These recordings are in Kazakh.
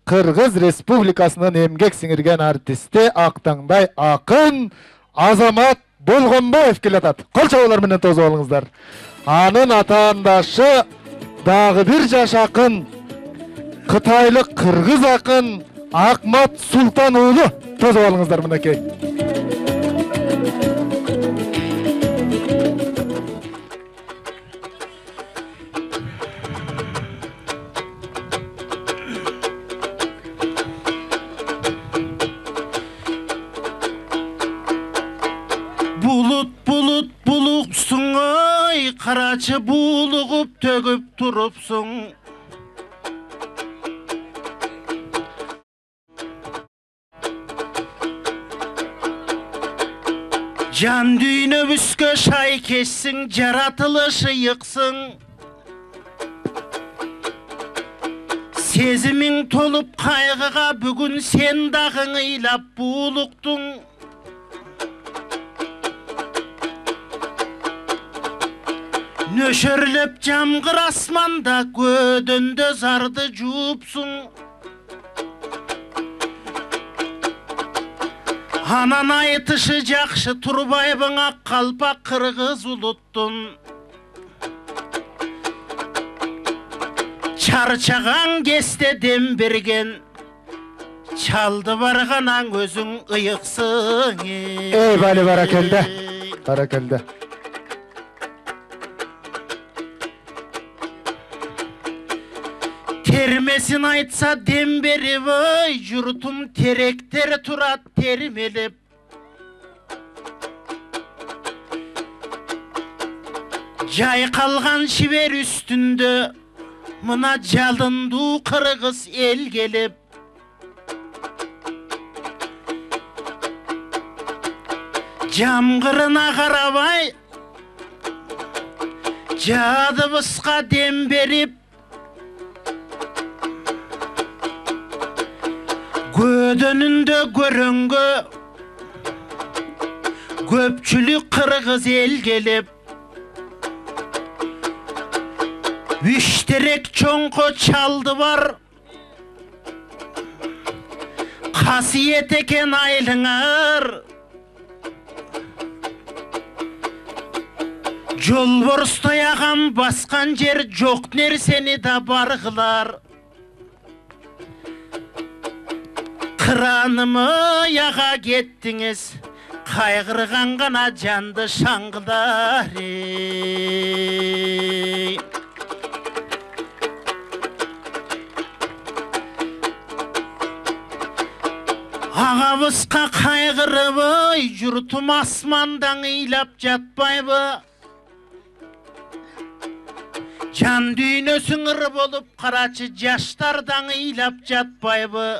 Kırgız Respublikasının emgek singirgen artisti Ақтаңдай Akın Azamat Bolgonboyev келатат. Кол чабуулар менен тосуп алыңыздар. Анын атаандашы дагы бир жаш акын, Кытайлык кыргыз акын Акмат Султан уулу. Тосуп алыңыздар мынакей. Bulut bulupsun ay, karaçı buluğup töküp turupsun. Can düğünü büskö şay kessin, jaratılışı yıksın. Sezimin tolup kaygıga bugün sen dağın ыйлап buluktun. Nöşörlep camgır asmanda gödönde zardı juupsun. Anan aytışı jakşı turbaybına kalpak kırgız uluttun. Çarçagan keste dem bergen, çaldı barganan özün ıyıksın. Ey bali barakelde. Barakelde. Termesin aytsa dem beri vay, yurtum terekter turat termelip. Jay kalgan şiver üstünde, mına jalındı kırgız el gelip. Jamgırına karabay, jadıbısqa dem berip. Gödönünde görüngü köpçülük kırgız el gelip. Üçterek çonko çaldı var, kasiyet eken aylığır. Jolborsta yağan baskan jer jok nerseni da bargılar. Kıranımı yağa gettiniz, kaygırgan gana candı şangılar. Ağabızka kaygırıbı, yurtum asmandan ыйлап jatpayby. Can düğünösün ırı bolup, karaçı jaştardan ыйлап jatpayby.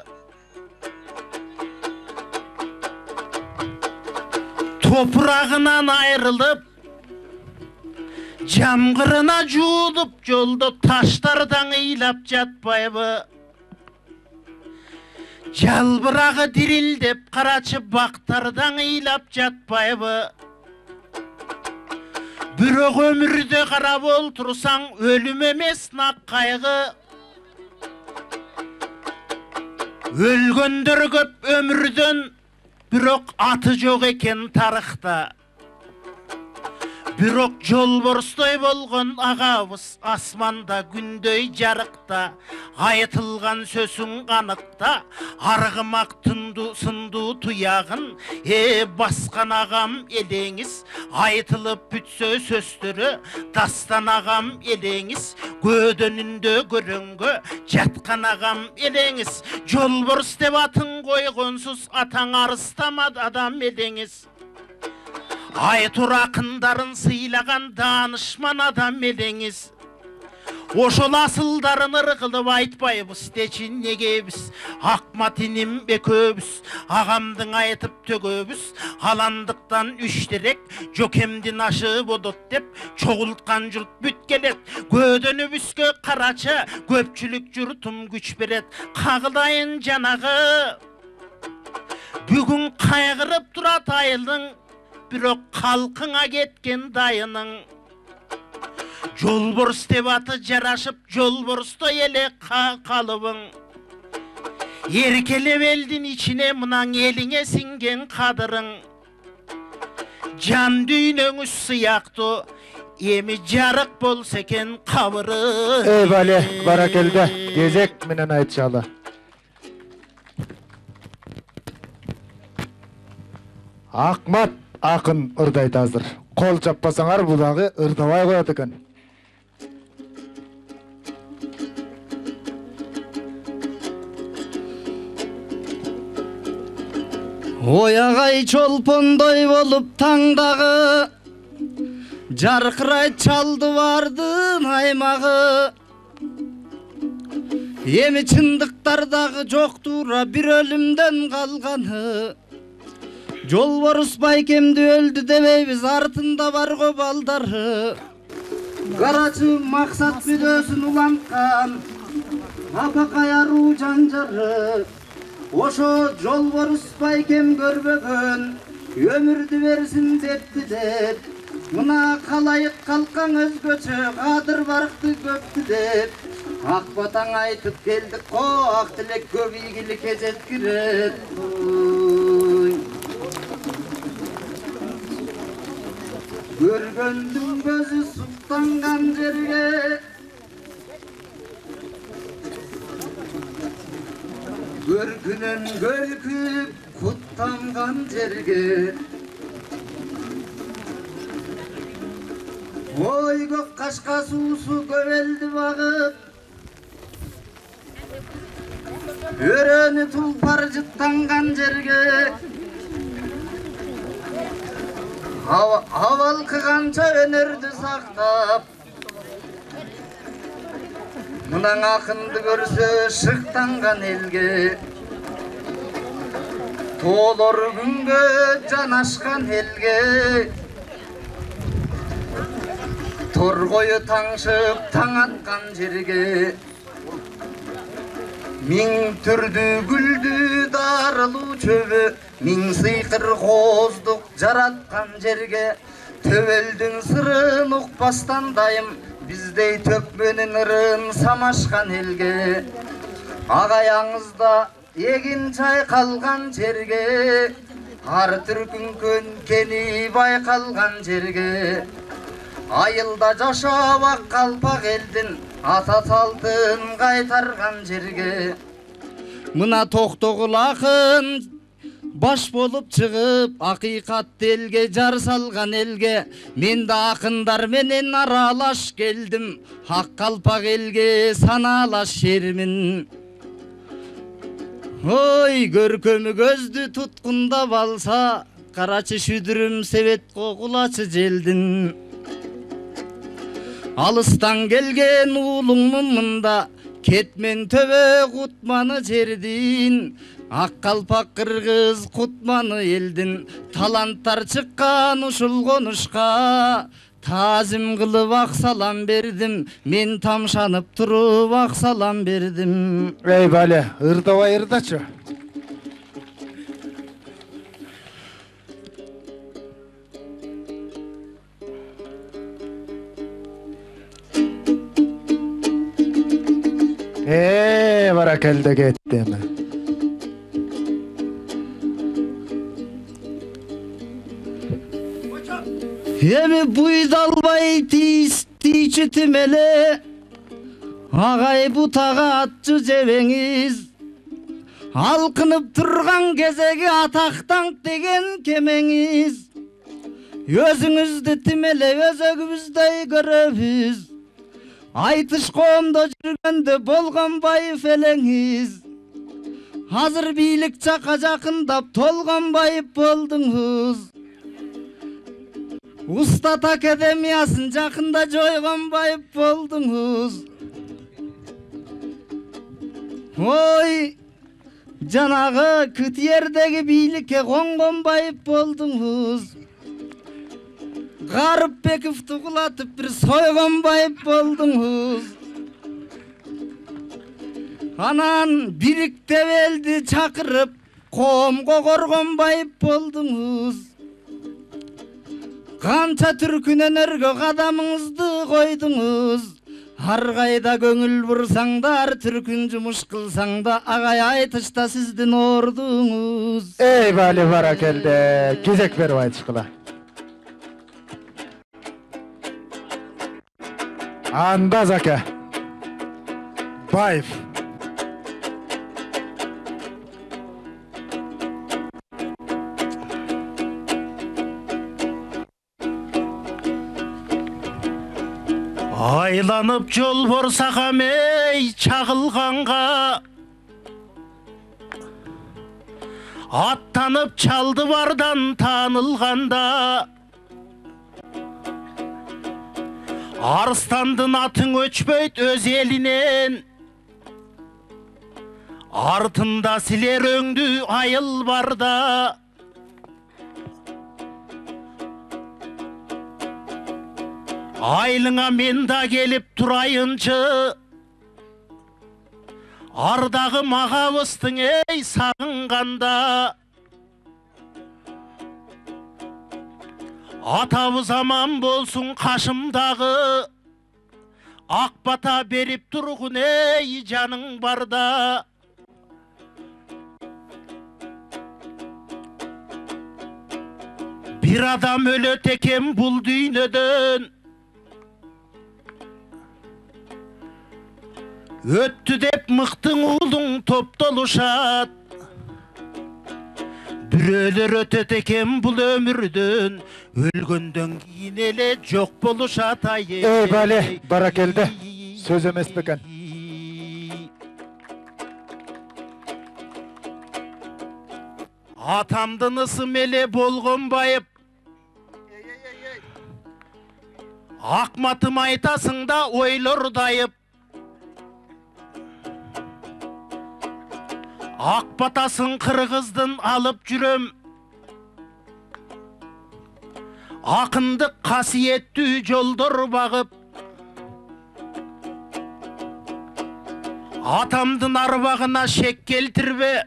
Toprağından ayrılıp, jamgırına juulup, jolda taşlardan ыйлап jatpayby. Jalbıragı dirildep, karaçı baktardan ыйлап jatpayby. Bürok ömürde karab oltursan, ölüm emes nak kaygı. Ölgöndür köp ömürden, bürok atı jok eken tarıkta. Bürok jolborstoy bolgon ağabız asmanda gündöy jarıkta. Aytılgan sösün kanıkta, argımak tındu sındu tuyagın. Baskan ağam eleğiniz, aytılıp bütsö söstürü. Dastan ağam eleğiniz, gödönünde görüngü. Jatkan ağam eleğiniz, jolbors dep atın koygonsuz, atan arıstamad adam eleğiniz. Aytur akındarın sıylagan danışman adam eleğiniz. Oşol asıldarın ırgılıp aytpayбыз, deçin negebіз. Akmat inim ekөбүз, ağamdın aytıp tököbüz. Alandıktan üçterek, jokemdin aşı bodot dep, çoğultkan jurt büt gelet. Gödönü büskö karaçı, köpçülük jurtum güç beret. Kagılayın janağı, bugün kaygırıp durat ayıldın. Bürok kalkına ketken dayının. Jolbors dep aty jaraşıp, jolborsto ele kalıbın. Erkelep eldin içine mınan eline singen kadırın. Can düğünöңүz sıyaktı, emi jarık bolsa eken kabırı. Ey bale, barakelde, gezek menen aytşalı. Акмат акын ырдайт азыр. Кол чаппасаңар бул дагы ырдабай коет экен. Oyagay çolpondoy bolup tаңдагы жаркырайт чалды бардын аймагы. Эми чындыктардагы жоктура бир өлүмдөн калганы. Жолборус байкемди өлдү дебейбиз, артында бар го балдары. Карачы максат мүдөөсүн уланткан апакай аруу жанжары. Ошо жолборус байкем көрбөгөн өмүрдү берсин депти деп. Мына калайык калкаң өзгөчө кадыр баркты көптү деп. Ак батаң айтып келдик го, ак тилек көп ийгиликке жеткирет. Көргөндүн көзү суктанган жерге, көркүнөн көлкүп куттанган жерге. Ой көк кашка суусу көбелди багып, өрөнү тулпар жыттанган жерге. Авалкы канча өнөрдү сактап, мынан акынды көрсө шыктанган элге. Тоолор күнгө жанашкан элге, торгою таңшып таң аткан жерге. Миң түрдүү гүлдү дарылуу чөбү, миң сыйкыр кооздук жараткан жерге. Төбөлдүн сырын укпастан дайым, биздей төкмөнүн ырын самашкан элге. Ак аяңызда эгин чайкалган жерге, ар түркүн көнкени байкалган жерге. Айылда жашап ак калпак элдин ата салтын кайтарган жерге. Мына токтогул акын баш болуп чыгып, акыйкатты элге жар салган элге. Мен да акындар менен аралаш келдим, ак калпак элге санаалаш шермин. Ой көркөмү көздү туткундап алса, карачы шүдүрүм себет кулачы желдин. Алыстан келген уулуңмун мында, кетмен төбө кутманы жердин. Ак калпак кыргыз кутманы элдин, таланттар чыккан ушул конушка. Таазим кылып ак салам бердим, мен тамшанып туруп ак салам бердим. Ey bale, ырдабай ырдачы. Barakelde gitti mi? Emi buydalbay tiçitim ele, agay butaga atçı jebeňiz. Alkınıp turgan gezegi ataktan degen kemeňiz. Özüňüzdi timele özögübüzday göröbüz. Aytış koomda жүргөндө болгон байып элеңиz. Hazır бийлик чака жакындап толгон байып болдуңуз. Устат академиясын жакында жойгон байып болдуңуз. Ой, жанагы Кытиердеги бийликке конгон байып болдуңуз. Гарыпбековду кулатып бир сойгон байып болдуңуз. Анан бириктеп элди чакырып коомго коргон байып болдуңуз. Канча түркүн өнөргө кадамыңызды койдуңуз. Har kayda göngül vursangdar, türkün jumuş kılsangda, agay aytışta sizdin ordunuz. Ey bali barakelde, gezek berip aytışkıla. Andaz aka. Bayf. Aylanıp jol borsakam ey çağılganға, attanıp çaldı vardan tanılganda, arstandın atın öçpöyt öz elinen, артында siler öңdü ayıl barda. Aylыңа мен да келіп тұрайынчы, ардағы мағабыстың ей сағынғанда. Атабыз аман болсын қашымдағы, ақ бата беріп тұрғын ей жаның барда. Bir adam өлөт екен бұл дүйнөдөн, өтті деп мықтың ұлың топтолушат. Бүрөлөр өтөт екен бұл өмірден, өлгөндөн кийин эле жок болушат. Ey bali barakelde, söz emes beken. Атамдын ысым эле болгон байып, акматым айтасың да ойлор дайып. Ак батасын кыргыздын алып жүрөм, акындык касиеттүү жолдор багып. Атамдын арбагына шек келтирбе,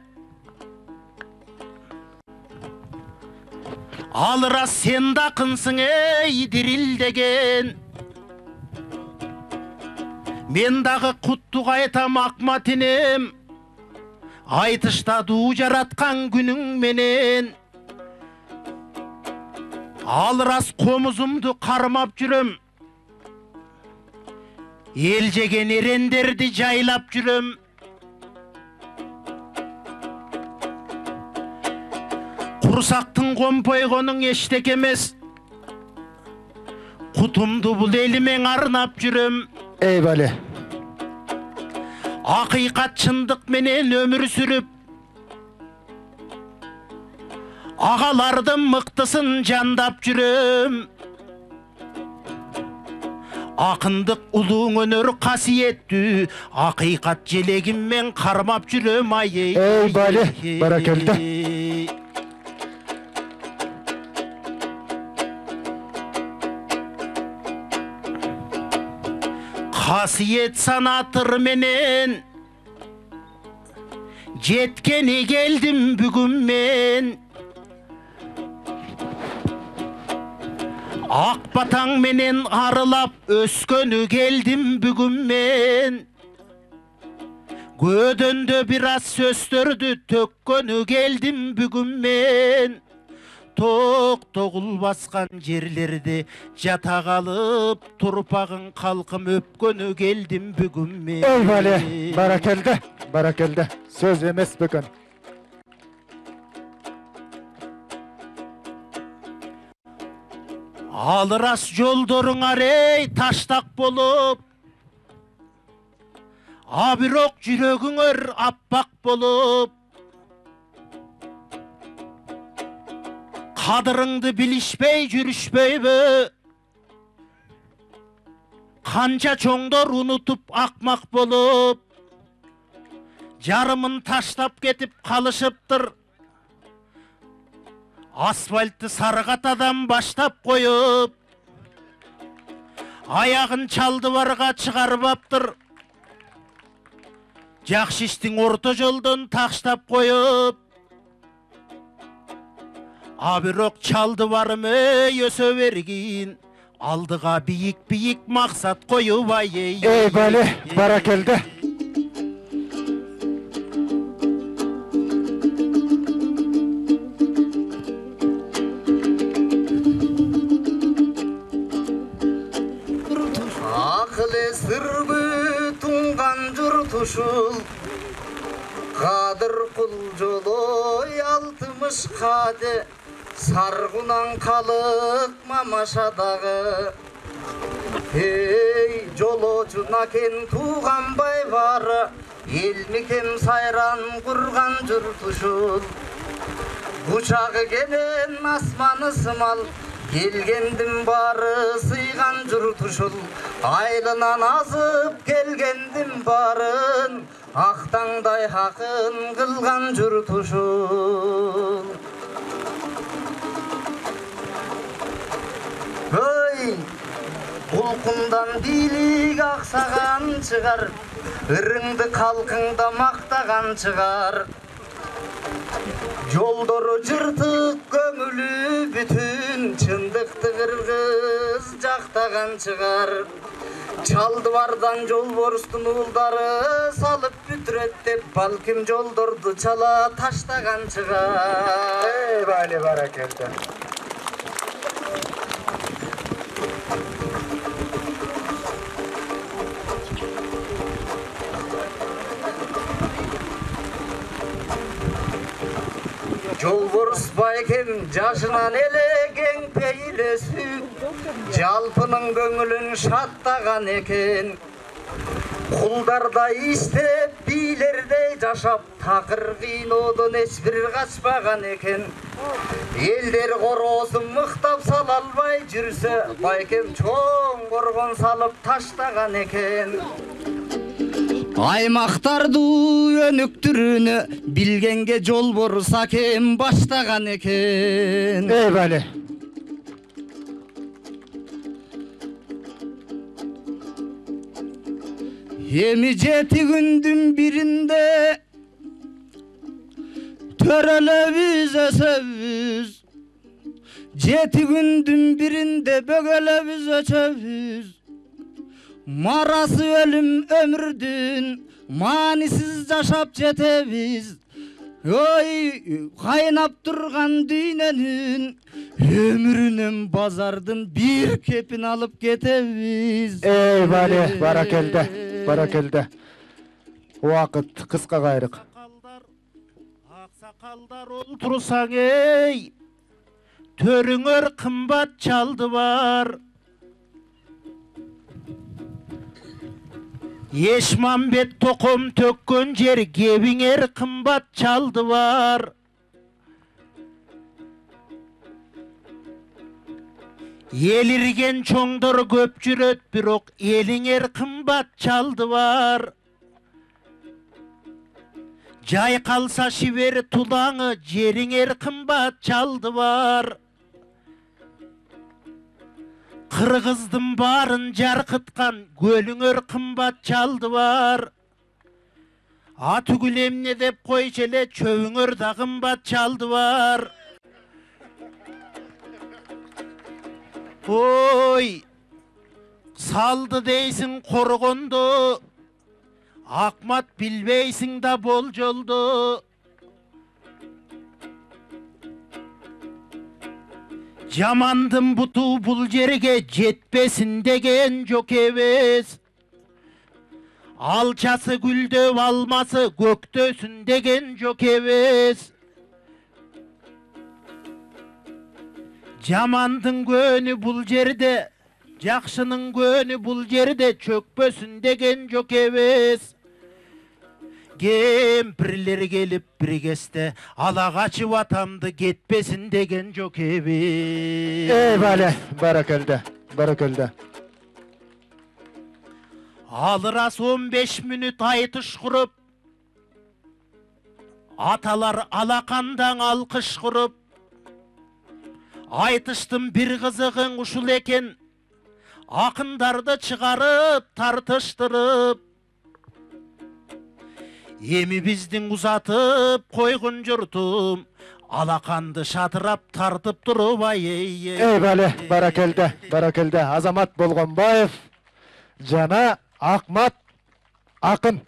ал рас сен да акынсың эй дирилдеген. Мен дагы куттук айтам акмат энем, айтышта дуу жараткан күнүң менен. Ал рас комузумду кармап жүрөм, эл жеген эрендерди жайлап жүрөм. Курсактын компойгонуң эчтеке эмес, кутумду бул элиме арнап жүрөм. Ey bali. Акыйкат чындык менен өмүр сүрүп, агалардын мыктысын жандап жүрөм. Акындык улуң өнөр касиеттүү, акыйкат желегиммен кармап жүрөм. Ey bali barakelde. Kasiyet sanatır menen, jetkeni geldim бүгүн мен. Ак батаң менен арылап өскөнү келдим бүгүн мен. Көдөндө бир аз сөздөрдү төккөнү келдим бүгүн мен. Ток тогул баскан жерлерде жата калып, турпагын калкым өпкөнү келдим бүгүн мен. Ey bali barakelde, barakelde, söz emes beken. Ал рас жолдоруңар эй таштак болуп, а бирок жүрөгүңөр аппак болуп. Кадырыңды билишпей жүрүшпөйбү, канча чоңдор унутуп акмак болуп. Жарымын таштап кетип калышыптыр, асфальтты Сарыгатадан баштап коюп. Аягын Чалдыбарга чыгарбаптыр, жакшы иштин орто жолдон таштап коюп. А бирок Чалдыбарым өсө бергин, Aldığa biyik maksat koyubay. Ey bale, barakelde. Akılы sırgı tungan jurt uşul Kadır kul joloy 60 kade Sargunan kalık mamaşadağı Hey joloçu naken tuğan bay var Elmikem sayran kurgan jurt uşul Uçağı gelen asmanı sımal Gelgendim barı sıygan jurt uşul Aylınan azıp gelgendim barın Ақтаңдай хақын қылған жұрт ушул Ой, құлқындан билік ақсаған шығар Үріңді қалқыңда мақтаған шығар Жолдары жыртық көңілі бүтін Шындықты қырғыз жақтаған шығар Чалдыбардан жолборстун уулдары салып бүтүрөт деп балким жолдорду чала таштаган чыгар. Ey bale, barakelde. Жолборс байкем жашынан элеген пейлесүп жалпының көңілін шаттаған екен Құлдардай істеп билердей жашап тақыр қиноодон ешбір қашпаған екен Елдер қорозын мықтап сала албай жүрсе байкем чоң қорғон салып таштаған екен Аймақтарды өнүктүрүүнү билгенге жолборс акем баштаган экен. Ey bale. Эми 7 күндүн биринде төрөлөбүз өсөбүз. 7 күндүн биринде бөгөлөбүз өчөбүз. Марасы өлüm ömürdün manisiz жашап жетебиz Ой, кайнап турган дүйнөнүн өмүрүнөн базардын бир кепин алып кетебиz Ey bale, barakelde. Barakelde. Вакыт кыска кайрык. Аксакалдар олтурсаң ей төрүңөр кымбат чалды бар Eşmambet tokum tökkön jer gebiңер kımbat çaldı var. Elirgen çoңdor köp jüröt birok eliңер kımbat çaldı var. Jay kalsa şiver tulaڭı jeriңер kımbat çaldı var. Kırgızdın barın jarkıtkan gölüңөр kımbat çaldı var. Atı gülemne dep koyçele çövüңөр da kımbat çaldı var. Oy, saldı deysin korgondu, akmat bilbeysin da boljoldu. Jamandım butu bul jerge jetpesin degen jok ebes. Alçası güldöp alması göktөsүн degen jok ebes. Jamandın gönü bul jerde, jakşının gönü bul jerde çökpösүn degen jok ebes. Kempirler gelip bir keste ala kaçıp atamdı getpesin degen jok ebes. Ey bale, barakelde. Barakelde. Alırası 15 minut aytış kurup atalar alakandan alkış kurup aytıştım bir kızığın uşul eken akındardı çıkarıp tartıştırıp Emi bizdin uzatıp koygun jurtum алақанды шатырап тартып тұрып Ey bale, barakelde. Azamat Bolgonbayev, Jana Akmat Akın.